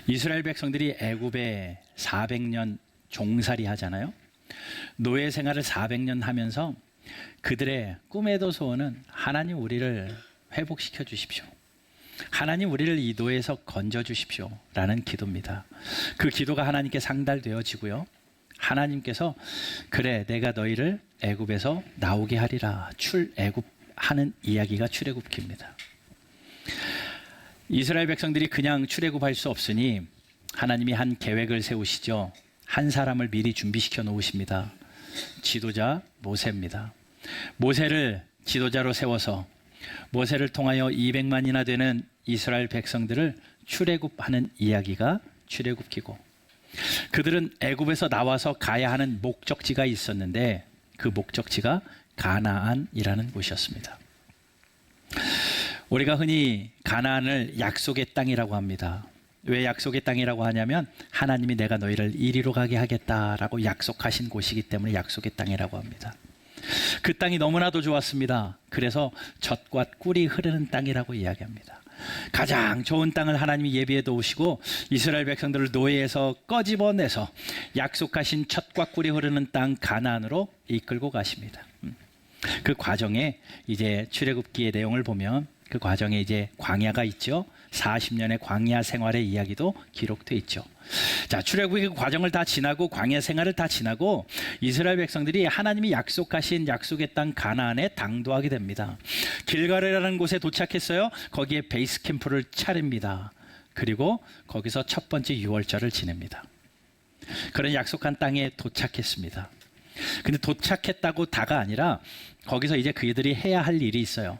이스라엘 백성들이 애굽에 400년 종살이 하잖아요. 노예 생활을 400년 하면서 그들의 꿈에도 소원은 하나님 우리를 회복시켜 주십시오. 하나님 우리를 이 노예에서 건져 주십시오 라는 기도입니다. 그 기도가 하나님께 상달되어지고요. 하나님께서 그래 내가 너희를 애굽에서 나오게 하리라 출애굽하는 이야기가 출애굽기입니다. 이스라엘 백성들이 그냥 출애굽할 수 없으니 하나님이 한 계획을 세우시죠. 한 사람을 미리 준비시켜 놓으십니다. 지도자 모세입니다. 모세를 지도자로 세워서 모세를 통하여 200만이나 되는 이스라엘 백성들을 출애굽하는 이야기가 출애굽기고, 그들은 애굽에서 나와서 가야 하는 목적지가 있었는데 그 목적지가 가나안이라는 곳이었습니다. 우리가 흔히 가나안을 약속의 땅이라고 합니다. 왜 약속의 땅이라고 하냐면 하나님이 내가 너희를 이리로 가게 하겠다라고 약속하신 곳이기 때문에 약속의 땅이라고 합니다. 그 땅이 너무나도 좋았습니다. 그래서 젖과 꿀이 흐르는 땅이라고 이야기합니다. 가장 좋은 땅을 하나님이 예비해 두시고 이스라엘 백성들을 노예에서 꺼집어내서 약속하신 젖과 꿀이 흐르는 땅 가나안으로 이끌고 가십니다. 그 과정에 이제 출애굽기의 내용을 보면 그 과정에 이제 광야가 있죠. 40년의 광야 생활의 이야기도 기록돼 있죠. 자, 출애굽의 그 과정을 다 지나고 광야 생활을 다 지나고 이스라엘 백성들이 하나님이 약속하신 약속의 땅 가나안에 당도하게 됩니다. 길갈이라는 곳에 도착했어요. 거기에 베이스 캠프를 차립니다. 그리고 거기서 첫 번째 유월절을 지냅니다. 그런 약속한 땅에 도착했습니다. 근데 도착했다고 다가 아니라 거기서 이제 그들이 해야 할 일이 있어요.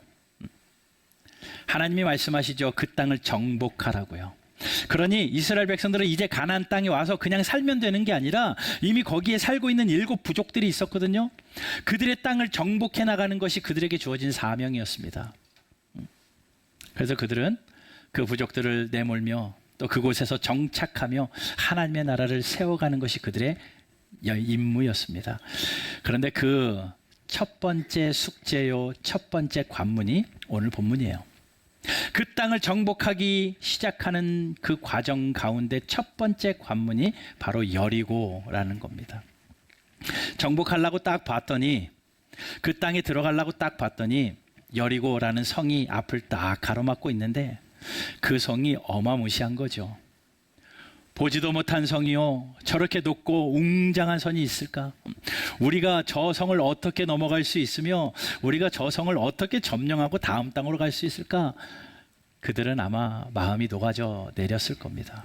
하나님이 말씀하시죠. 그 땅을 정복하라고요. 그러니 이스라엘 백성들은 이제 가나안 땅에 와서 그냥 살면 되는 게 아니라 이미 거기에 살고 있는 7 부족들이 있었거든요. 그들의 땅을 정복해 나가는 것이 그들에게 주어진 사명이었습니다. 그래서 그들은 그 부족들을 내몰며 또 그곳에서 정착하며 하나님의 나라를 세워가는 것이 그들의 임무였습니다. 그런데 그 첫 번째 숙제요, 첫 번째 관문이 오늘 본문이에요. 그 땅을 정복하기 시작하는 그 과정 가운데 첫 번째 관문이 바로 여리고라는 겁니다. 정복하려고 딱 봤더니, 그 땅에 들어가려고 딱 봤더니 여리고라는 성이 앞을 딱 가로막고 있는데 그 성이 어마무시한 거죠. 보지도 못한 성이요, 저렇게 높고 웅장한 성이 있을까? 우리가 저 성을 어떻게 넘어갈 수 있으며 우리가 저 성을 어떻게 점령하고 다음 땅으로 갈 수 있을까? 그들은 아마 마음이 녹아져 내렸을 겁니다.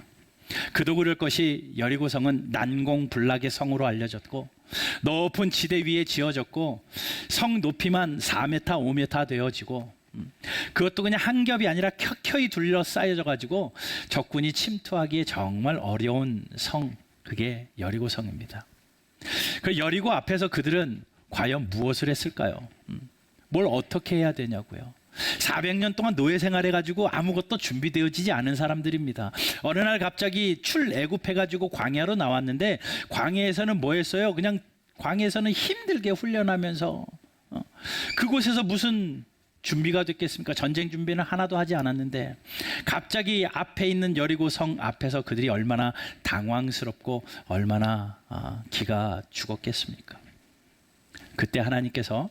그도 그럴 것이 여리고성은 난공불락의 성으로 알려졌고 높은 지대 위에 지어졌고 성 높이만 4m, 5m 되어지고 그것도 그냥 한 겹이 아니라 켜켜이 둘러싸여져 가지고 적군이 침투하기에 정말 어려운 성, 그게 여리고성입니다. 그 여리고 앞에서 그들은 과연 무엇을 했을까요? 뭘 어떻게 해야 되냐고요. 400년 동안 노예 생활해가지고 아무것도 준비되어지지 않은 사람들입니다. 어느 날 갑자기 출애굽해가지고 광야로 나왔는데 광야에서는 뭐 했어요? 그냥 광야에서는 힘들게 훈련하면서 그곳에서 무슨 준비가 됐겠습니까? 전쟁 준비는 하나도 하지 않았는데 갑자기 앞에 있는 여리고 성 앞에서 그들이 얼마나 당황스럽고 얼마나 기가 죽었겠습니까? 그때 하나님께서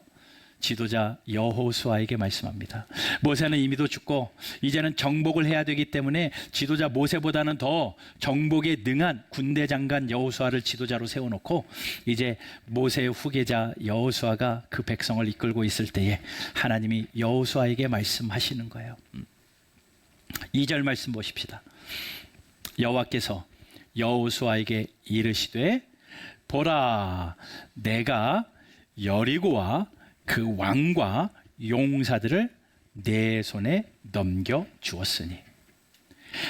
지도자 여호수아에게 말씀합니다. 모세는 이미도 죽고 이제는 정복을 해야 되기 때문에 지도자 모세보다는 더 정복에 능한 군대 장관 여호수아를 지도자로 세워놓고 이제 모세의 후계자 여호수아가 그 백성을 이끌고 있을 때에 하나님이 여호수아에게 말씀하시는 거예요. 2절 말씀 보십시다. 여호와께서 여호수아에게 이르시되 보라, 내가 여리고와 그 왕과 용사들을 내 손에 넘겨 주었으니.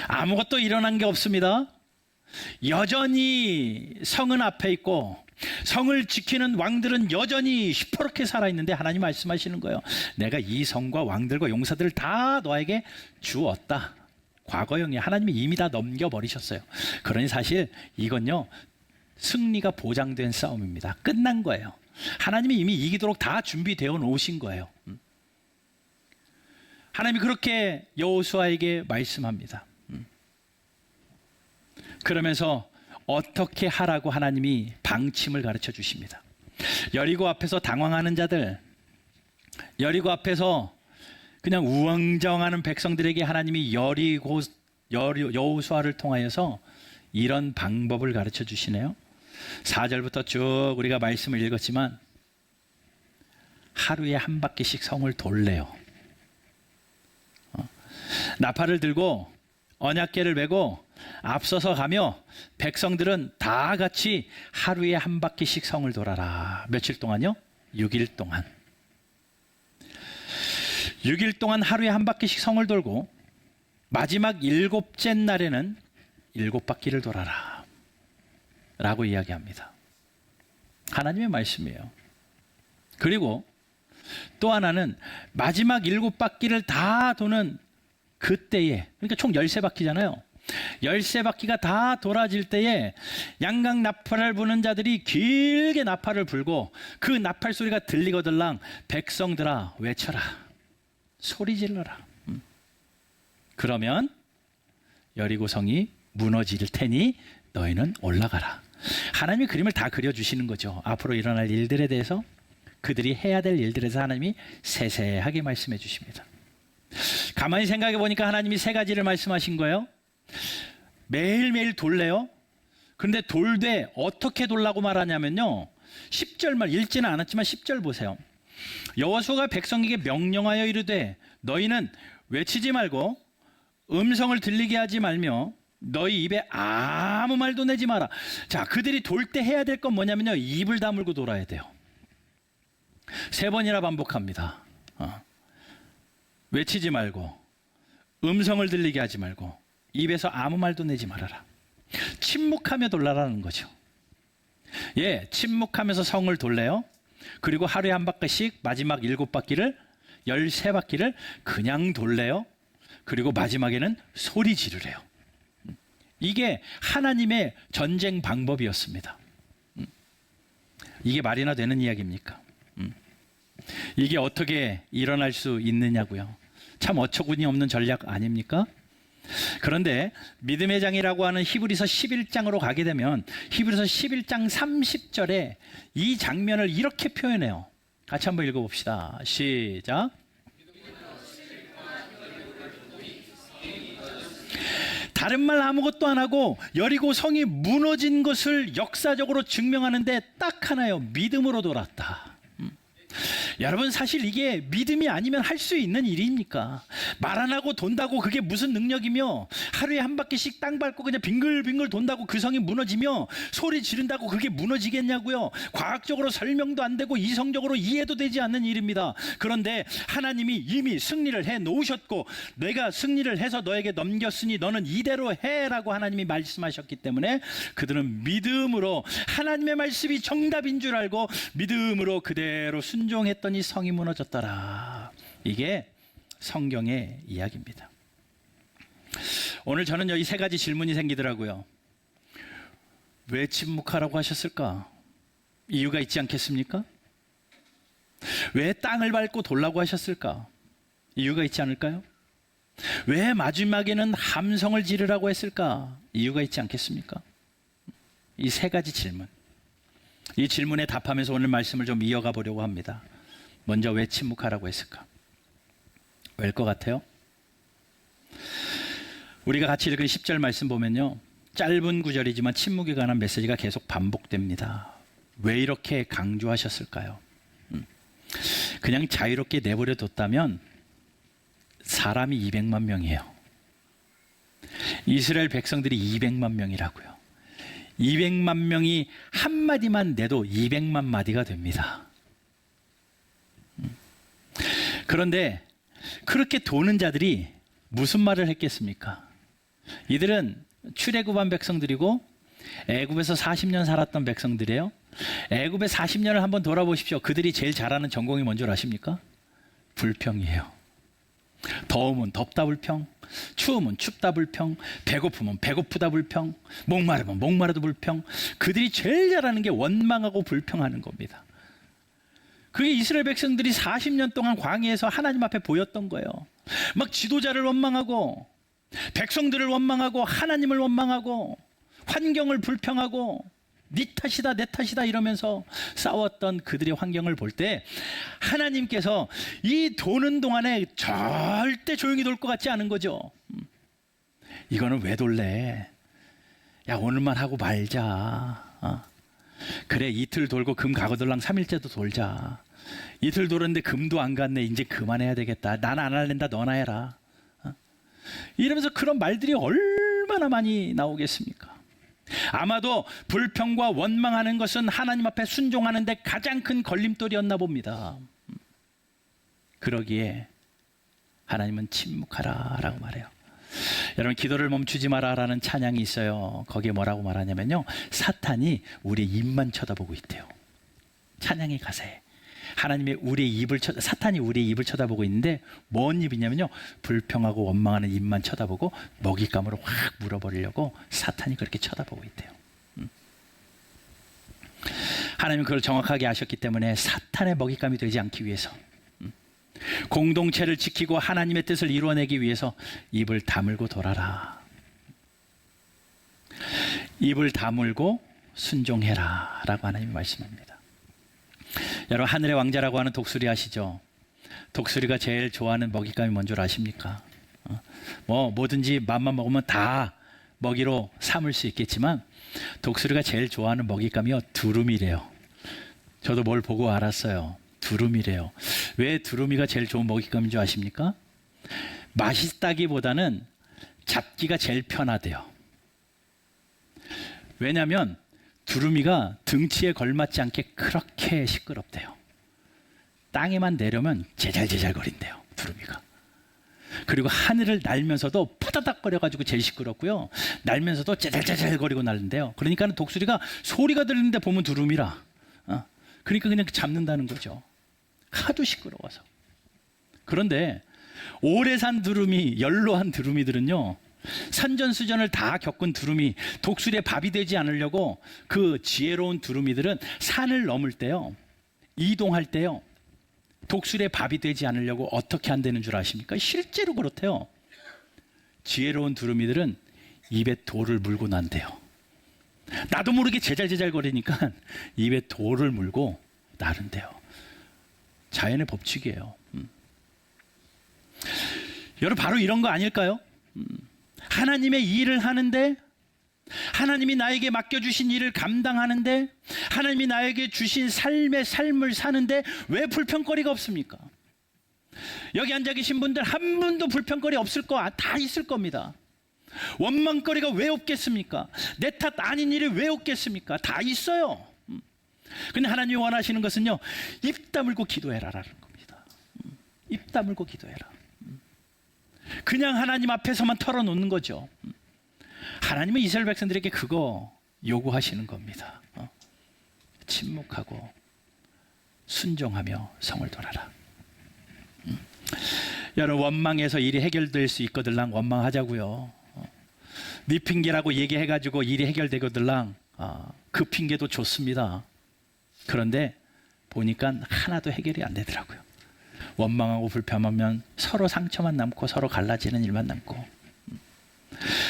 아무것도 일어난 게 없습니다. 여전히 성은 앞에 있고 성을 지키는 왕들은 여전히 시퍼렇게 살아있는데 하나님 말씀하시는 거예요. 내가 이 성과 왕들과 용사들을 다 너에게 주었다. 과거형이 하나님이 이미 다 넘겨버리셨어요. 그러니 사실 이건요, 승리가 보장된 싸움입니다. 끝난 거예요. 하나님이 이미 이기도록 다 준비되어 놓으신 거예요. 하나님이 그렇게 여호수아에게 말씀합니다. 그러면서 어떻게 하라고 하나님이 방침을 가르쳐 주십니다. 여리고 앞에서 당황하는 자들, 여리고 앞에서 그냥 우왕좌왕하는 백성들에게 하나님이 여호수아를 통하여서 이런 방법을 가르쳐 주시네요. 4절부터 쭉 우리가 말씀을 읽었지만 하루에 한 바퀴씩 성을 돌래요. 나팔을 들고 언약궤를 메고 앞서서 가며 백성들은 다 같이 하루에 한 바퀴씩 성을 돌아라. 며칠 동안요? 6일 동안. 6일 동안 하루에 한 바퀴씩 성을 돌고 마지막 7째 날에는 7바퀴를 돌아라 라고 이야기합니다. 하나님의 말씀이에요. 그리고 또 하나는 마지막 7바퀴를 다 도는 그때에, 그러니까 총 13바퀴잖아요. 13바퀴가 다 돌아질 때에 양각 나팔을 부는 자들이 길게 나팔을 불고 그 나팔 소리가 들리거들랑 백성들아 외쳐라, 소리 질러라. 그러면 여리고성이 무너질 테니 너희는 올라가라. 하나님이 그림을 다 그려주시는 거죠. 앞으로 일어날 일들에 대해서, 그들이 해야 될 일들에 대해서 하나님이 세세하게 말씀해 주십니다. 가만히 생각해 보니까 하나님이 3가지를 말씀하신 거예요. 매일매일 돌래요. 그런데 돌되 어떻게 돌라고 말하냐면요, 10절 말, 읽지는 않았지만 10절 보세요. 여호수아가 백성에게 명령하여 이르되 너희는 외치지 말고 음성을 들리게 하지 말며 너희 입에 아무 말도 내지 마라. 자, 그들이 돌 때 해야 될 건 뭐냐면요, 입을 다물고 돌아야 돼요. 3번이나 반복합니다. 외치지 말고 음성을 들리게 하지 말고 입에서 아무 말도 내지 말아라. 침묵하며 돌라라는 거죠. 예, 침묵하면서 성을 돌래요. 그리고 하루에 한 바퀴씩 마지막 7바퀴를, 13바퀴를 그냥 돌래요. 그리고 마지막에는 소리 지르래요. 이게 하나님의 전쟁 방법이었습니다. 이게 말이나 되는 이야기입니까? 이게 어떻게 일어날 수 있느냐고요. 참 어처구니 없는 전략 아닙니까? 그런데 믿음의 장이라고 하는 히브리서 11장으로 가게 되면 히브리서 11장 30절에 이 장면을 이렇게 표현해요. 같이 한번 읽어봅시다. 시작. 다른 말 아무것도 안 하고 여리고 성이 무너진 것을 역사적으로 증명하는데 딱 하나요. 믿음으로 돌았다. 여러분, 사실 이게 믿음이 아니면 할 수 있는 일입니까? 말 안 하고 돈다고 그게 무슨 능력이며, 하루에 한 바퀴씩 땅 밟고 그냥 빙글빙글 돈다고 그 성이 무너지며, 소리 지른다고 그게 무너지겠냐고요? 과학적으로 설명도 안 되고 이성적으로 이해도 되지 않는 일입니다. 그런데 하나님이 이미 승리를 해 놓으셨고 내가 승리를 해서 너에게 넘겼으니 너는 이대로 해라고 하나님이 말씀하셨기 때문에 그들은 믿음으로 하나님의 말씀이 정답인 줄 알고 믿음으로 그대로 순종했더니 성이 무너졌더라. 이게 성경의 이야기입니다. 오늘 저는 여기 3가지 질문이 생기더라고요. 왜 침묵하라고 하셨을까? 이유가 있지 않겠습니까? 왜 땅을 밟고 돌라고 하셨을까? 이유가 있지 않을까요? 왜 마지막에는 함성을 지르라고 했을까? 이유가 있지 않겠습니까? 이 3가지 질문, 이 질문에 답하면서 오늘 말씀을 좀 이어가 보려고 합니다. 먼저 왜 침묵하라고 했을까? 왜일 것 같아요? 우리가 같이 읽은 10절 말씀 보면요, 짧은 구절이지만 침묵에 관한 메시지가 계속 반복됩니다. 왜 이렇게 강조하셨을까요? 그냥 자유롭게 내버려 뒀다면 사람이 200만 명이에요. 이스라엘 백성들이 200만 명이라고요. 200만 명이 한마디만 내도 200만 마디가 됩니다. 그런데 그렇게 도는 자들이 무슨 말을 했겠습니까? 이들은 출애굽한 백성들이고 애굽에서 40년 살았던 백성들이에요. 애굽의 40년을 한번 돌아보십시오. 그들이 제일 잘하는 전공이 뭔 줄 아십니까? 불평이에요. 더우면 덥다 불평, 추우면 춥다 불평, 배고프면 배고프다 불평, 목마르면 목마르다 불평. 그들이 제일 잘하는 게 원망하고 불평하는 겁니다. 그게 이스라엘 백성들이 40년 동안 광야에서 하나님 앞에 보였던 거예요. 막 지도자를 원망하고 백성들을 원망하고 하나님을 원망하고 환경을 불평하고 네 탓이다 내 탓이다 이러면서 싸웠던 그들의 환경을 볼 때 하나님께서 이 도는 동안에 절대 조용히 돌 것 같지 않은 거죠. 이거는 왜 돌래? 야, 오늘만 하고 말자. 그래, 이틀 돌고 금 가거들랑 3일째도 돌자. 이틀 돌았는데 금도 안 갔네. 이제 그만해야 되겠다. 난 안 할랜다. 너나 해라. 이러면서 그런 말들이 얼마나 많이 나오겠습니까? 아마도 불평과 원망하는 것은 하나님 앞에 순종하는 데 가장 큰 걸림돌이었나 봅니다. 그러기에 하나님은 침묵하라 라고 말해요. 여러분, 기도를 멈추지 마라라는 찬양이 있어요. 거기에 뭐라고 말하냐면요, 사탄이 우리의 입만 쳐다보고 있대요. 찬양의 가사에 하나님의 사탄이 우리의 입을 쳐다보고 있는데 뭔 입이냐면요, 불평하고 원망하는 입만 쳐다보고 먹잇감으로 확 물어버리려고 사탄이 그렇게 쳐다보고 있대요. 하나님은 그걸 정확하게 아셨기 때문에 사탄의 먹잇감이 되지 않기 위해서, 공동체를 지키고 하나님의 뜻을 이루어내기 위해서 입을 다물고 돌아라. 입을 다물고 순종해라 라고 하나님이 말씀합니다. 여러분, 하늘의 왕자라고 하는 독수리 아시죠? 독수리가 제일 좋아하는 먹잇감이 뭔 줄 아십니까? 뭐든지 맘만 먹으면 다 먹이로 삼을 수 있겠지만 독수리가 제일 좋아하는 먹잇감이요, 두루미래요. 저도 뭘 보고 알았어요. 두루미래요. 왜 두루미가 제일 좋은 먹잇감인 줄 아십니까? 맛있다기보다는 잡기가 제일 편하대요. 왜냐하면 두루미가 등치에 걸맞지 않게 그렇게 시끄럽대요. 땅에만 내려면 제잘제잘 거린대요, 두루미가. 그리고 하늘을 날면서도 파다닥거려가지고 제일 시끄럽고요, 날면서도 제잘제잘 거리고 날는데요. 그러니까 독수리가 소리가 들리는데 보면 두루미라. 그러니까 그냥 잡는다는 거죠. 하도 시끄러워서. 그런데 오래 산 두루미, 연로한 두루미들은요, 산전수전을 다 겪은 두루미, 독수리의 밥이 되지 않으려고 그 지혜로운 두루미들은 산을 넘을 때요, 이동할 때요, 독수리의 밥이 되지 않으려고 어떻게 한다는 줄 아십니까? 실제로 그렇대요. 지혜로운 두루미들은 입에 돌을 물고 난대요. 나도 모르게 제잘제잘 거리니까 입에 돌을 물고 나른대요. 자연의 법칙이에요. 여러분, 바로 이런 거 아닐까요? 하나님의 일을 하는데, 하나님이 나에게 맡겨주신 일을 감당하는데, 하나님이 나에게 주신 삶의 삶을 사는데 왜 불평거리가 없습니까? 여기 앉아 계신 분들 한 분도 불평거리 없을 거 다 있을 겁니다. 원망거리가 왜 없겠습니까? 내 탓 아닌 일이 왜 없겠습니까? 다 있어요. 근데 하나님이 원하시는 것은요, 입 다물고 기도해라라는 겁니다. 입 다물고 기도해라. 그냥 하나님 앞에서만 털어놓는 거죠. 하나님은 이스라엘 백성들에게 그거 요구하시는 겁니다. 침묵하고 순종하며 성을 돌아라. 여러분, 원망해서 일이 해결될 수 있거들랑 원망하자고요. 네 핑계라고 얘기해가지고 일이 해결되거들랑 그 핑계도 좋습니다. 그런데 보니까 하나도 해결이 안 되더라고요. 원망하고 불평하면 서로 상처만 남고 서로 갈라지는 일만 남고,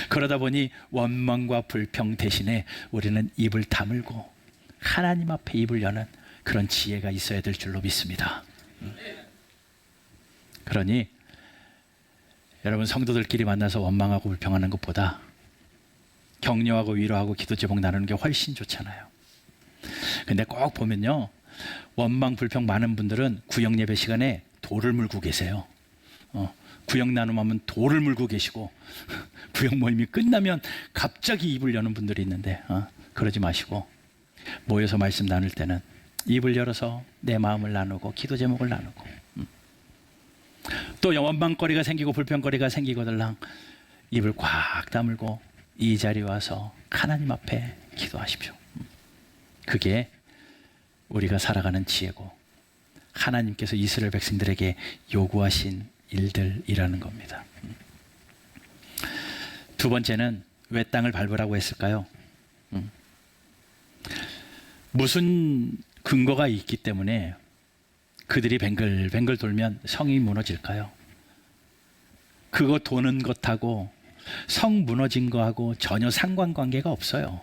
그러다 보니 원망과 불평 대신에 우리는 입을 다물고 하나님 앞에 입을 여는 그런 지혜가 있어야 될 줄로 믿습니다. 그러니 여러분, 성도들끼리 만나서 원망하고 불평하는 것보다 격려하고 위로하고 기도 제목 나누는 게 훨씬 좋잖아요. 근데 꼭 보면요, 원망 불평 많은 분들은 구역 예배 시간에 돌을 물고 계세요. 구역 나눔하면 돌을 물고 계시고, 구역 모임이 끝나면 갑자기 입을 여는 분들이 있는데, 그러지 마시고 모여서 말씀 나눌 때는 입을 열어서 내 마음을 나누고 기도 제목을 나누고, 또 원망거리가 생기고 불평거리가 생기거들랑 입을 꽉 다물고 이 자리에 와서 하나님 앞에 기도하십시오. 그게 우리가 살아가는 지혜고 하나님께서 이스라엘 백성들에게 요구하신 일들이라는 겁니다. 두 번째는 왜 땅을 밟으라고 했을까요? 무슨 근거가 있기 때문에 그들이 뱅글뱅글 돌면 성이 무너질까요? 그거 도는 것하고 성 무너진 거하고 전혀 상관관계가 없어요.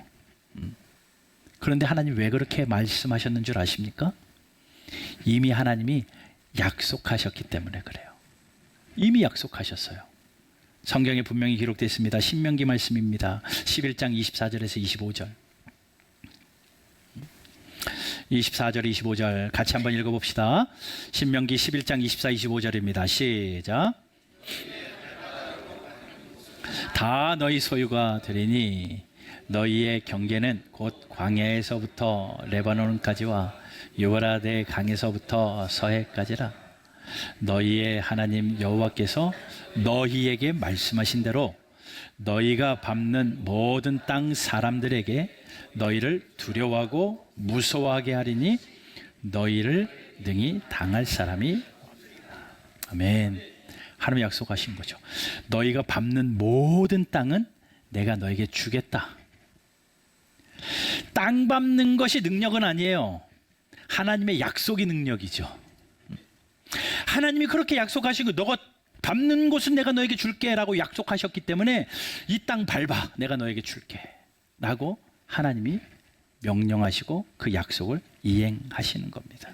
그런데 하나님 왜 그렇게 말씀하셨는 줄 아십니까? 이미 하나님이 약속하셨기 때문에 그래요. 이미 약속하셨어요. 성경에 분명히 기록되어 있습니다. 신명기 말씀입니다. 11장 24절에서 25절. 24절 25절 같이 한번 읽어봅시다. 신명기 11장 24, 25절입니다. 시작. 다 너희 소유가 되리니 너희의 경계는 곧 광야에서부터 레바논까지와 유브라데 강에서부터 서해까지라. 너희의 하나님 여호와께서 너희에게 말씀하신 대로 너희가 밟는 모든 땅 사람들에게 너희를 두려워하고 무서워하게 하리니 너희를 능히 당할 사람이 없으리라. 아멘. 하나님 약속하신 거죠. 너희가 밟는 모든 땅은 내가 너에게 주겠다. 땅 밟는 것이 능력은 아니에요. 하나님의 약속이 능력이죠. 하나님이 그렇게 약속하신 거, 너가 밟는 곳은 내가 너에게 줄게 라고 약속하셨기 때문에 이 땅 밟아, 내가 너에게 줄게 라고 하나님이 명령하시고 그 약속을 이행하시는 겁니다.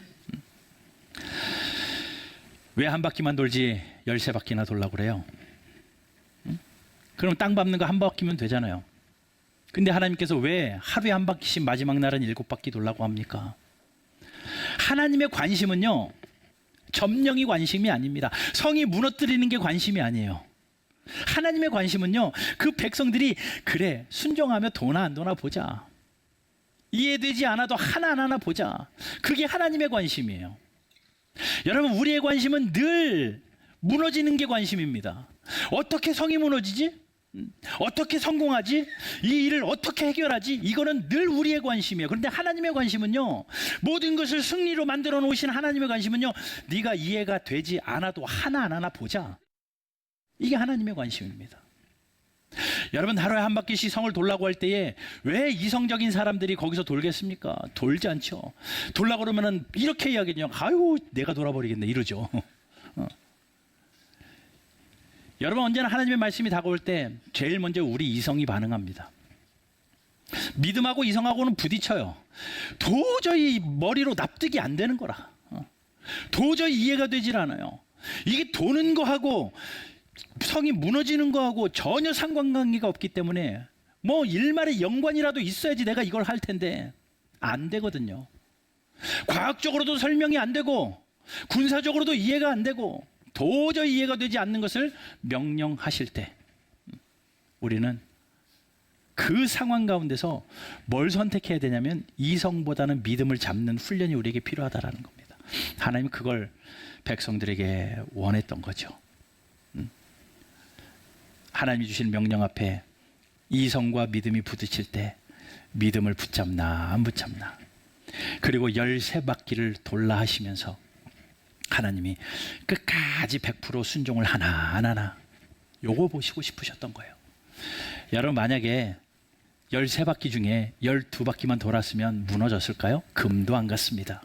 왜 한 바퀴만 돌지 13바퀴나 돌라고 그래요? 그럼 땅 밟는 거 한 바퀴면 되잖아요. 근데 하나님께서 왜 하루에 한 바퀴씩 마지막 날은 7바퀴 돌라고 합니까? 하나님의 관심은요, 점령이 관심이 아닙니다. 성이 무너뜨리는 게 관심이 아니에요. 하나님의 관심은요, 그 백성들이 그래 순종하며 도나 안 도나 보자, 이해되지 않아도 하나하나 보자, 그게 하나님의 관심이에요. 여러분, 우리의 관심은 늘 무너지는 게 관심입니다. 어떻게 성이 무너지지? 어떻게 성공하지? 이 일을 어떻게 해결하지? 이거는 늘 우리의 관심이에요. 그런데 하나님의 관심은요, 모든 것을 승리로 만들어 놓으신 하나님의 관심은요, 네가 이해가 되지 않아도 하나하나 보자, 이게 하나님의 관심입니다. 여러분, 하루에 한 바퀴씩 성을 돌라고 할 때에 왜 이성적인 사람들이 거기서 돌겠습니까? 돌지 않죠. 돌라고 그러면은 이렇게 이야기해요. 아유, 내가 돌아버리겠네 이러죠. 여러분, 언제나 하나님의 말씀이 다가올 때 제일 먼저 우리 이성이 반응합니다. 믿음하고 이성하고는 부딪혀요. 도저히 머리로 납득이 안 되는 거라. 도저히 이해가 되질 않아요. 이게 도는 거하고 성이 무너지는 거하고 전혀 상관관계가 없기 때문에 뭐 일말의 연관이라도 있어야지 내가 이걸 할 텐데 안 되거든요. 과학적으로도 설명이 안 되고 군사적으로도 이해가 안 되고 도저히 이해가 되지 않는 것을 명령하실 때 우리는 그 상황 가운데서 뭘 선택해야 되냐면 이성보다는 믿음을 잡는 훈련이 우리에게 필요하다라는 겁니다. 하나님은 그걸 백성들에게 원했던 거죠. 하나님이 주신 명령 앞에 이성과 믿음이 부딪힐 때 믿음을 붙잡나 안 붙잡나, 그리고 13바퀴를 돌라 하시면서 하나님이 끝까지 100% 순종을 하나 요거 보시고 싶으셨던 거예요. 여러분, 만약에 13바퀴 중에 12바퀴만 돌았으면 무너졌을까요? 금도 안 갔습니다.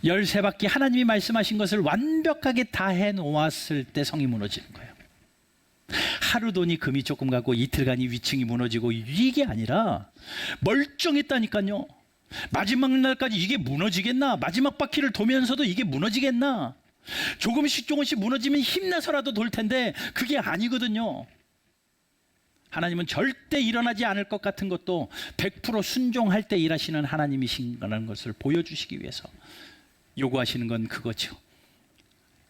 13바퀴 하나님이 말씀하신 것을 완벽하게 다 해놓았을 때 성이 무너지는 거예요. 하루 돈이 금이 조금 가고 이틀간이 위층이 무너지고 이게 아니라 멀쩡했다니까요. 마지막 날까지 이게 무너지겠나? 마지막 바퀴를 도면서도 이게 무너지겠나? 조금씩 무너지면 힘내서라도 돌 텐데 그게 아니거든요. 하나님은 절대 일어나지 않을 것 같은 것도 100% 순종할 때 일하시는 하나님이신다는 것을 보여주시기 위해서 요구하시는 건 그거죠.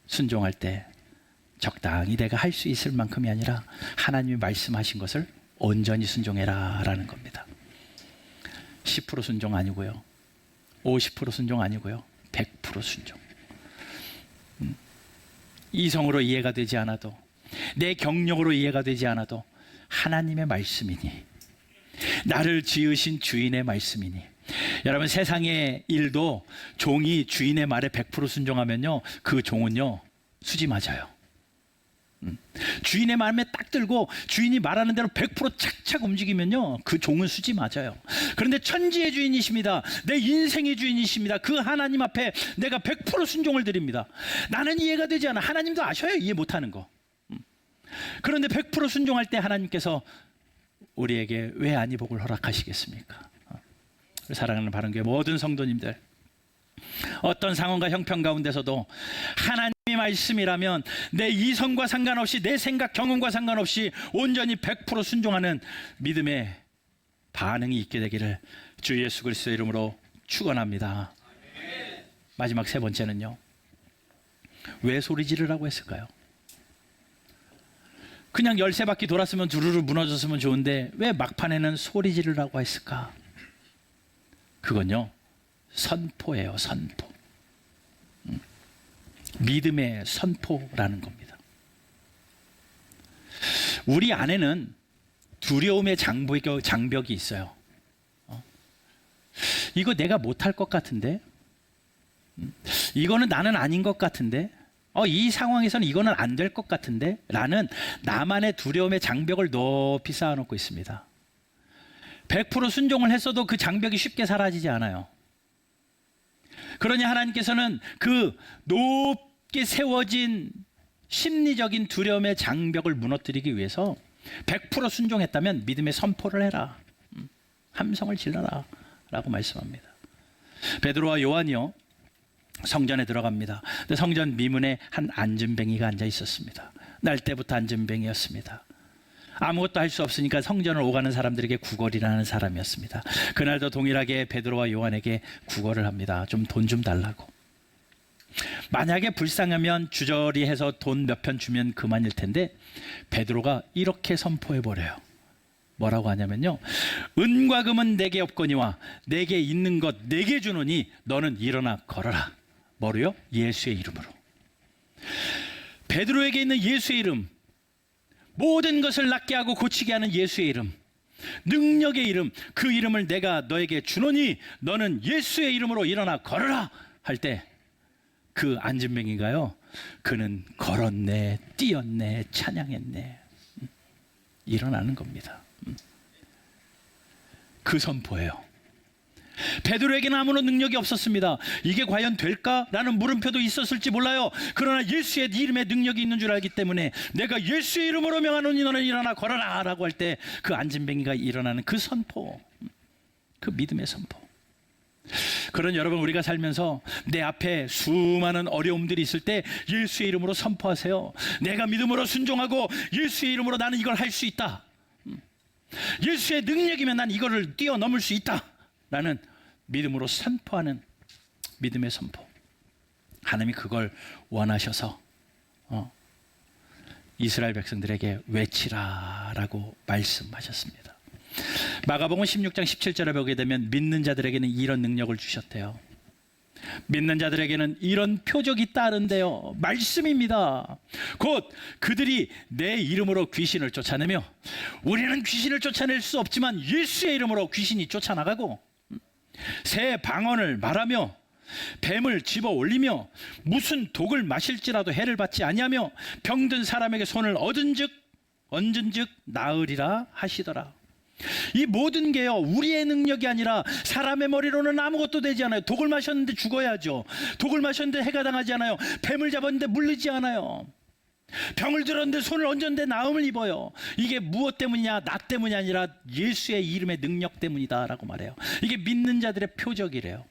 순종할 때 적당히 내가 할 수 있을 만큼이 아니라 하나님이 말씀하신 것을 온전히 순종해라 라는 겁니다. 10% 순종 아니고요, 50% 순종 아니고요, 100% 순종. 이성으로 이해가 되지 않아도, 내 경력으로 이해가 되지 않아도 하나님의 말씀이니, 나를 지으신 주인의 말씀이니. 여러분, 세상의 일도 종이 주인의 말에 100% 순종하면요, 그 종은요 수지 맞아요. 주인의 마음에 딱 들고 주인이 말하는 대로 100% 착착 움직이면요, 그 종은 수지 맞아요. 그런데 천지의 주인이십니다, 내 인생의 주인이십니다, 그 하나님 앞에 내가 100% 순종을 드립니다. 나는 이해가 되지 않아. 하나님도 아셔요, 이해 못하는 거. 그런데 100% 순종할 때 하나님께서 우리에게 왜 안위복을 허락하시겠습니까? 사랑하는 바른교회 모든 성도님들, 어떤 상황과 형편 가운데서도 하나님의 말씀이라면 내 이성과 상관없이, 내 생각 경험과 상관없이 온전히 100% 순종하는 믿음의 반응이 있게 되기를 주 예수 그리스도의 이름으로 축원합니다. 마지막 세 번째는요, 왜 소리 지르라고 했을까요? 그냥 열세 바퀴 돌았으면 두루루 무너졌으면 좋은데 왜 막판에는 소리 지르라고 했을까? 그건요, 선포예요. 선포. 믿음의 선포라는 겁니다. 우리 안에는 두려움의 장벽이 있어요. 이거 내가 못할 것 같은데, 이거는 나는 아닌 것 같은데, 이 상황에서는 이거는 안 될 것 같은데 라는 나만의 두려움의 장벽을 높이 쌓아놓고 있습니다. 100% 순종을 했어도 그 장벽이 쉽게 사라지지 않아요. 그러니 하나님께서는 그 높게 세워진 심리적인 두려움의 장벽을 무너뜨리기 위해서 100% 순종했다면 믿음의 선포를 해라, 함성을 질러라 라고 말씀합니다. 베드로와 요한이요, 성전에 들어갑니다. 근데 성전 미문에 한 안진뱅이가 앉아 있었습니다. 날 때부터 안진뱅이였습니다. 아무것도 할 수 없으니까 성전을 오가는 사람들에게 구걸이라는 사람이었습니다. 그날도 동일하게 베드로와 요한에게 구걸을 합니다. 좀 돈 좀 달라고. 만약에 불쌍하면 주저리 해서 돈 몇 편 주면 그만일 텐데 베드로가 이렇게 선포해 버려요. 뭐라고 하냐면요, 은과 금은 내게 없거니와 내게 있는 것 내게 주노니 너는 일어나 걸어라. 뭐로요? 예수의 이름으로. 베드로에게 있는 예수의 이름, 모든 것을 낫게 하고 고치게 하는 예수의 이름, 능력의 이름, 그 이름을 내가 너에게 주노니 너는 예수의 이름으로 일어나 걸어라 할 때 그 안진뱅이가요, 그는 걸었네, 뛰었네, 찬양했네, 일어나는 겁니다. 그 선포예요. 베드로에게는 아무런 능력이 없었습니다. 이게 과연 될까라는 물음표도 있었을지 몰라요. 그러나 예수의 이름에 능력이 있는 줄 알기 때문에 내가 예수의 이름으로 명하노니 너는 일어나 걸어라 라고 할 때 그 안진뱅이가 일어나는 그 선포, 그 믿음의 선포. 그런 여러분, 우리가 살면서 내 앞에 수많은 어려움들이 있을 때 예수의 이름으로 선포하세요. 내가 믿음으로 순종하고 예수의 이름으로 나는 이걸 할 수 있다, 예수의 능력이면 난 이거를 뛰어넘을 수 있다 라는 믿음으로 선포하는 믿음의 선포. 하나님이 그걸 원하셔서 이스라엘 백성들에게 외치라라고 말씀하셨습니다. 마가복음 16장 17절에 보게 되면 믿는 자들에게는 이런 능력을 주셨대요. 믿는 자들에게는 이런 표적이 따른대요. 말씀입니다. 곧 그들이 내 이름으로 귀신을 쫓아내며, 우리는 귀신을 쫓아낼 수 없지만 예수의 이름으로 귀신이 쫓아나가고, 새 방언을 말하며 뱀을 집어 올리며 무슨 독을 마실지라도 해를 받지 아니하며 병든 사람에게 손을 얹은즉 나으리라 하시더라. 이 모든 게요, 우리의 능력이 아니라 사람의 머리로는 아무것도 되지 않아요. 독을 마셨는데 죽어야죠. 독을 마셨는데 해가 당하지 않아요. 뱀을 잡았는데 물리지 않아요. 병을 들었는데 손을 얹었는데 나음을 입어요. 이게 무엇 때문이냐? 나 때문이 아니라 예수의 이름의 능력 때문이다 라고 말해요. 이게 믿는 자들의 표적이래요.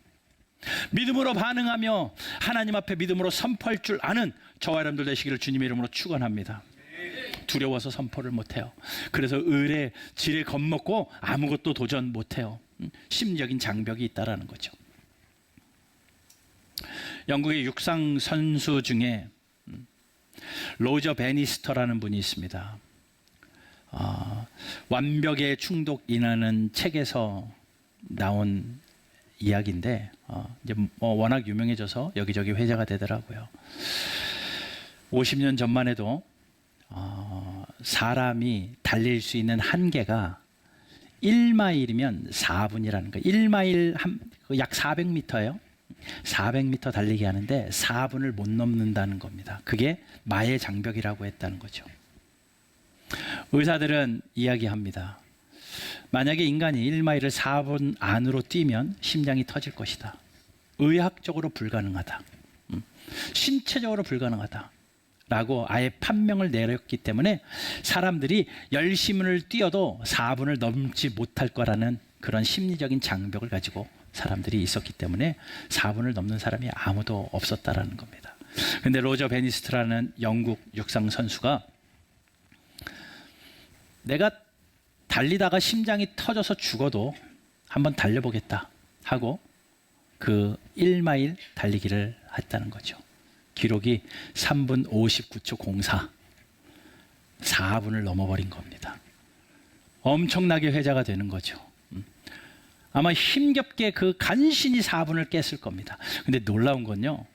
믿음으로 반응하며 하나님 앞에 믿음으로 선포할 줄 아는 저와 여러분들 되시기를 주님의 이름으로 축원합니다. 두려워서 선포를 못해요. 그래서 을의 질에 겁먹고 아무것도 도전 못해요. 심적인 장벽이 있다라는 거죠. 영국의 육상 선수 중에 로저 베니스터라는 분이 있습니다. 완벽의 충독이라는 책에서 나온 이야기인데 이제 워낙 유명해져서 여기저기 회자가 되더라고요. 50년 전만 해도 사람이 달릴 수 있는 한계가 1마일이면 4분이라는 거예요. 1마일 약 400m예요. 400m 달리기 하는데 4분을 못 넘는다는 겁니다. 그게 마의 장벽이라고 했다는 거죠. 의사들은 이야기합니다. 만약에 인간이 1마일을 4분 안으로 뛰면 심장이 터질 것이다. 의학적으로 불가능하다. 신체적으로 불가능하다. 라고 아예 판명을 내렸기 때문에 사람들이 열심을 뛰어도 4분을 넘지 못할 거라는 그런 심리적인 장벽을 가지고 사람들이 있었기 때문에 4분을 넘는 사람이 아무도 없었다라는 겁니다. 근데 로저 베니스트라는 영국 육상 선수가 내가 달리다가 심장이 터져서 죽어도 한번 달려보겠다 하고 그 1마일 달리기를 했다는 거죠. 기록이 3분 59초 04, 4분을 넘어버린 겁니다. 엄청나게 회자가 되는 거죠. 아마 힘겹게 그 간신히 4분을 깼을 겁니다. 근데 놀라운 건요,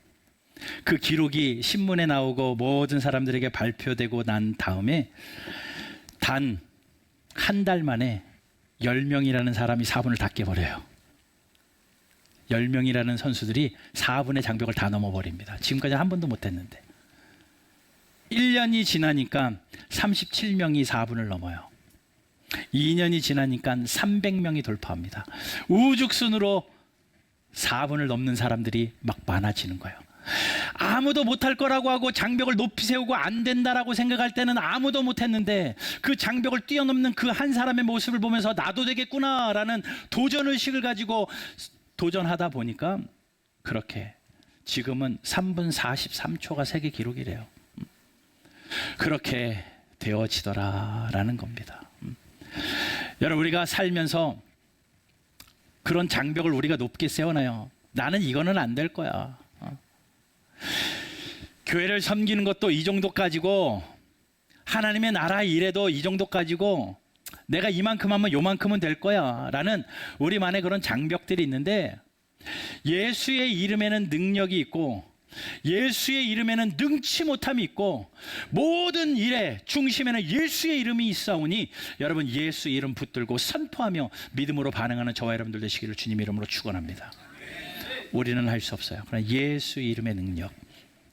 그 기록이 신문에 나오고 모든 사람들에게 발표되고 난 다음에 단 한 달 만에 10명이라는 사람이 4분을 다 깨버려요. 10명이라는 선수들이 4분의 장벽을 다 넘어버립니다. 지금까지 한 번도 못했는데 1년이 지나니까 37명이 4분을 넘어요. 2년이 지나니까 300명이 돌파합니다. 우죽순으로 4분을 넘는 사람들이 막 많아지는 거예요. 아무도 못할 거라고 하고 장벽을 높이 세우고 안 된다라고 생각할 때는 아무도 못했는데 그 장벽을 뛰어넘는 그 한 사람의 모습을 보면서 나도 되겠구나라는 도전의식을 가지고 도전하다 보니까 그렇게 지금은 3분 43초가 세계 기록이래요. 그렇게 되어지더라라는 겁니다. 여러분, 우리가 살면서 그런 장벽을 우리가 높게 세워놔요. 나는 이거는 안 될 거야. 교회를 섬기는 것도 이 정도 가지고, 하나님의 나라 일에도 이 정도 가지고, 내가 이만큼 하면 요만큼은 될 거야 라는 우리만의 그런 장벽들이 있는데, 예수의 이름에는 능력이 있고 예수의 이름에는 능치 못함이 있고 모든 일의 중심에는 예수의 이름이 있사오니 여러분, 예수 이름 붙들고 선포하며 믿음으로 반응하는 저와 여러분들 되시기를 주님 이름으로 축원합니다. 우리는 할 수 없어요. 그러나 예수 이름의 능력,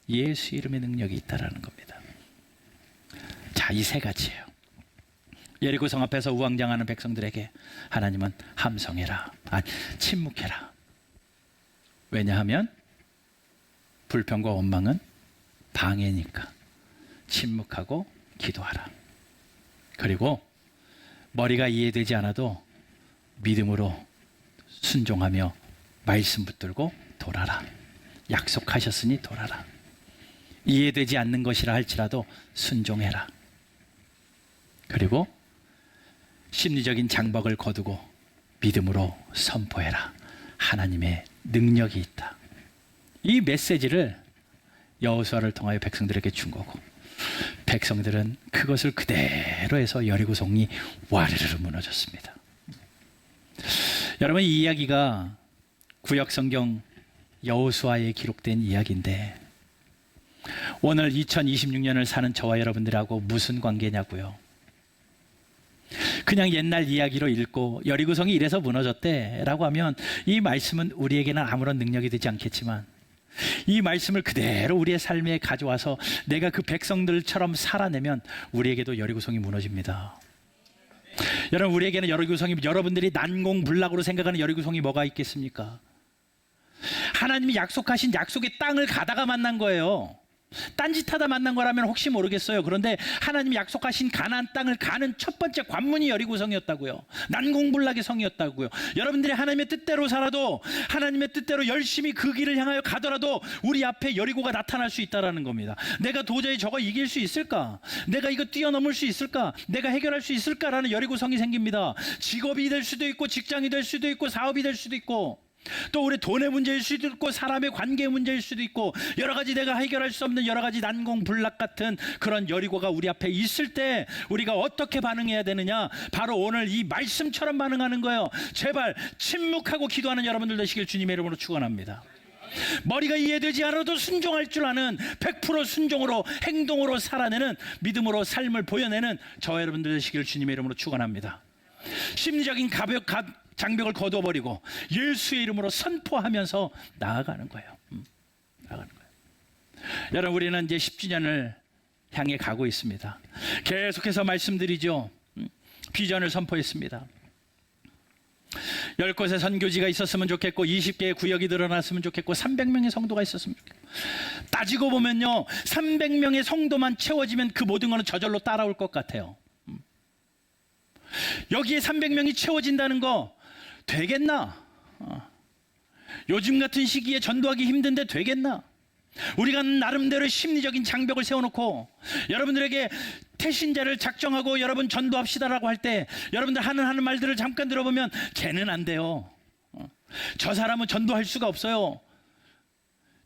예수 이름의 능력이 있다라는 겁니다. 자, 이 세 가지예요. 예리고 성 앞에서 우왕좌왕하는 백성들에게 하나님은 함성해라, 침묵해라. 왜냐하면 불평과 원망은 방해니까 침묵하고 기도하라. 그리고 머리가 이해되지 않아도 믿음으로 순종하며 말씀 붙들고 돌아라. 약속하셨으니 돌아라. 이해되지 않는 것이라 할지라도 순종해라. 그리고 심리적인 장벽을 거두고 믿음으로 선포해라. 하나님의 능력이 있다. 이 메시지를 여호수아를 통하여 백성들에게 준 거고, 백성들은 그것을 그대로 해서 여리고성이 와르르 무너졌습니다. 여러분, 이 이야기가 구약성경 여호수아에 기록된 이야기인데 오늘 2026년을 사는 저와 여러분들하고 무슨 관계냐고요. 그냥 옛날 이야기로 읽고 여리고성이 이래서 무너졌대 라고 하면 이 말씀은 우리에게는 아무런 능력이 되지 않겠지만, 이 말씀을 그대로 우리의 삶에 가져와서 내가 그 백성들처럼 살아내면 우리에게도 여리고성이 무너집니다. 여러분, 우리에게는 여리고성이, 여러분들이 난공불락으로 생각하는 여리고성이 뭐가 있겠습니까? 하나님이 약속하신 약속의 땅을 가다가 만난 거예요. 딴짓하다 만난 거라면 혹시 모르겠어요. 그런데 하나님이 약속하신 가나안 땅을 가는 첫 번째 관문이 여리고성이었다고요. 난공불락의 성이었다고요. 여러분들이 하나님의 뜻대로 살아도, 하나님의 뜻대로 열심히 그 길을 향하여 가더라도 우리 앞에 여리고가 나타날 수 있다는 겁니다. 내가 도저히 저거 이길 수 있을까? 내가 이거 뛰어넘을 수 있을까? 내가 해결할 수 있을까라는 여리고성이 생깁니다. 직업이 될 수도 있고, 직장이 될 수도 있고, 사업이 될 수도 있고, 또 우리 돈의 문제일 수도 있고, 사람의 관계의 문제일 수도 있고, 여러 가지 내가 해결할 수 없는 여러 가지 난공불락 같은 그런 여리고가 우리 앞에 있을 때 우리가 어떻게 반응해야 되느냐? 바로 오늘 이 말씀처럼 반응하는 거예요. 제발 침묵하고 기도하는 여러분들 되시길 주님의 이름으로 축원합니다. 머리가 이해되지 않아도 순종할 줄 아는 100% 순종으로, 행동으로 살아내는, 믿음으로 삶을 보여내는 저와 여러분들 되시길 주님의 이름으로 축원합니다. 심리적인 장벽을 거둬버리고 예수의 이름으로 선포하면서 나아가는 거예요. 나아가는 거예요. 여러분, 우리는 이제 10주년을 향해 가고 있습니다. 계속해서 말씀드리죠. 비전을 선포했습니다. 10곳의 선교지가 있었으면 좋겠고 20개의 구역이 늘어났으면 좋겠고 300명의 성도가 있었으면 좋겠고, 따지고 보면요 300명의 성도만 채워지면 그 모든 것은 저절로 따라올 것 같아요. 여기에 300명이 채워진다는 거 되겠나? 요즘 같은 시기에 전도하기 힘든데 되겠나? 우리가 나름대로 심리적인 장벽을 세워놓고 여러분들에게 태신자를 작정하고 여러분 전도합시다라고 할 때 여러분들 하는 말들을 잠깐 들어보면 쟤는 안 돼요. 저 사람은 전도할 수가 없어요.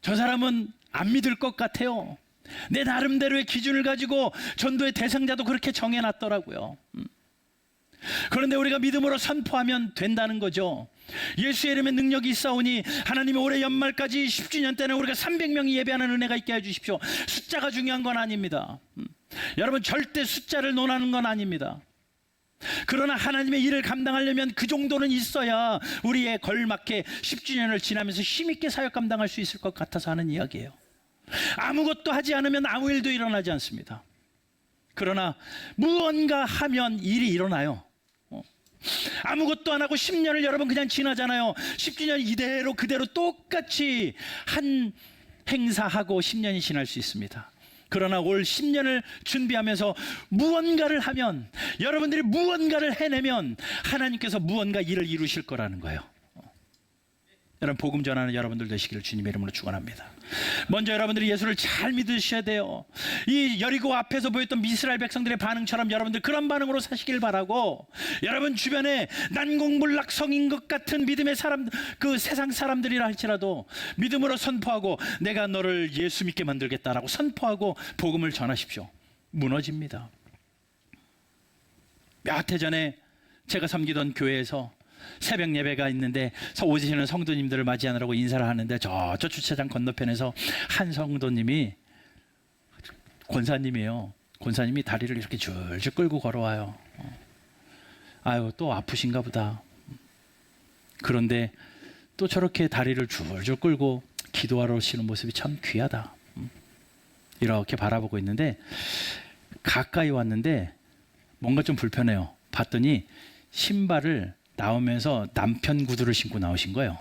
저 사람은 안 믿을 것 같아요. 내 나름대로의 기준을 가지고 전도의 대상자도 그렇게 정해놨더라고요. 그런데 우리가 믿음으로 선포하면 된다는 거죠. 예수의 이름에 능력이 있사오니 하나님이 올해 연말까지 10주년 때는 우리가 300명이 예배하는 은혜가 있게 해주십시오. 숫자가 중요한 건 아닙니다. 여러분 절대 숫자를 논하는 건 아닙니다. 그러나 하나님의 일을 감당하려면 그 정도는 있어야 우리의 걸맞게 10주년을 지나면서 힘있게 사역 감당할 수 있을 것 같아서 하는 이야기예요. 아무것도 하지 않으면 아무 일도 일어나지 않습니다. 그러나 무언가 하면 일이 일어나요. 아무것도 안 하고 10년을 여러분 그냥 지나잖아요. 10주년 이대로 그대로 똑같이 한 행사하고 10년이 지날 수 있습니다. 그러나 올 10년을 준비하면서 무언가를 하면, 여러분들이 무언가를 해내면 하나님께서 무언가 일을 이루실 거라는 거예요. 여러분 복음 전하는 여러분들 되시기를 주님의 이름으로 축원합니다. 먼저 여러분들이 예수를 잘 믿으셔야 돼요. 이 여리고 앞에서 보였던 이스라엘 백성들의 반응처럼 여러분들 그런 반응으로 사시길 바라고, 여러분 주변에 난공불락성인 것 같은 믿음의 사람, 그 세상 사람들이라 할지라도 믿음으로 선포하고 내가 너를 예수 믿게 만들겠다라고 선포하고 복음을 전하십시오. 무너집니다. 몇 해 전에 제가 섬기던 교회에서 새벽 예배가 있는데 오시는 성도님들을 맞이하느라고 인사를 하는데 저 주차장 건너편에서 한 성도님이, 권사님이에요. 권사님이 다리를 이렇게 줄줄 끌고 걸어와요. 아유 또 아프신가 보다. 그런데 또 저렇게 다리를 줄줄 끌고 기도하러 오시는 모습이 참 귀하다. 이렇게 바라보고 있는데 가까이 왔는데 뭔가 좀 불편해요. 봤더니 신발을 나오면서 남편 구두를 신고 나오신 거예요.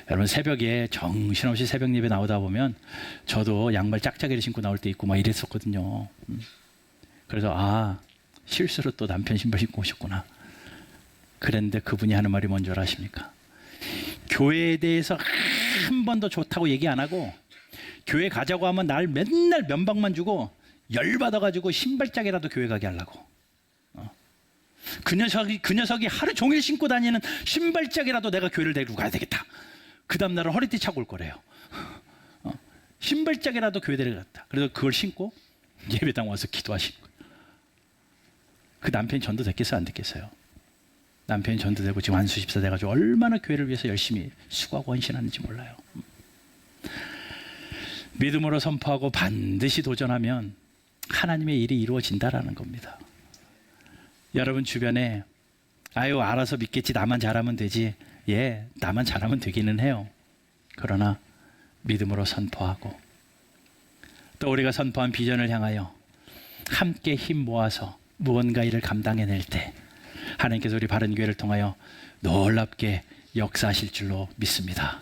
여러분 새벽에 정신없이 새벽 예배 나오다 보면 저도 양말 짝짝이를 신고 나올 때 있고 막 이랬었거든요. 그래서 실수로 또 남편 신발 신고 오셨구나. 그랬는데 그분이 하는 말이 뭔지 아십니까? 교회에 대해서 한 번도 좋다고 얘기 안 하고 교회 가자고 하면 날 맨날 면박만 주고 열받아가지고 신발짝이라도 교회 가게 하려고. 그 녀석이 하루 종일 신고 다니는 신발짝이라도 내가 교회를 데리고 가야 되겠다. 그 다음 날은 허리띠 차고 올 거래요. 신발짝이라도 교회 데려갔다. 그래서 그걸 신고 예배당 와서 기도하신 거예요. 그 남편이 전도 됐겠어요? 안 됐겠어요? 남편이 전도되고 지금 한수집사 돼가지고 얼마나 교회를 위해서 열심히 수고하고 헌신하는지 몰라요. 믿음으로 선포하고 반드시 도전하면 하나님의 일이 이루어진다라는 겁니다. 여러분 주변에 알아서 믿겠지, 나만 잘하면 되지. 예, 나만 잘하면 되기는 해요. 그러나 믿음으로 선포하고 또 우리가 선포한 비전을 향하여 함께 힘 모아서 무언가 일을 감당해낼 때 하나님께서 우리 바른 교회를 통하여 놀랍게 역사하실 줄로 믿습니다.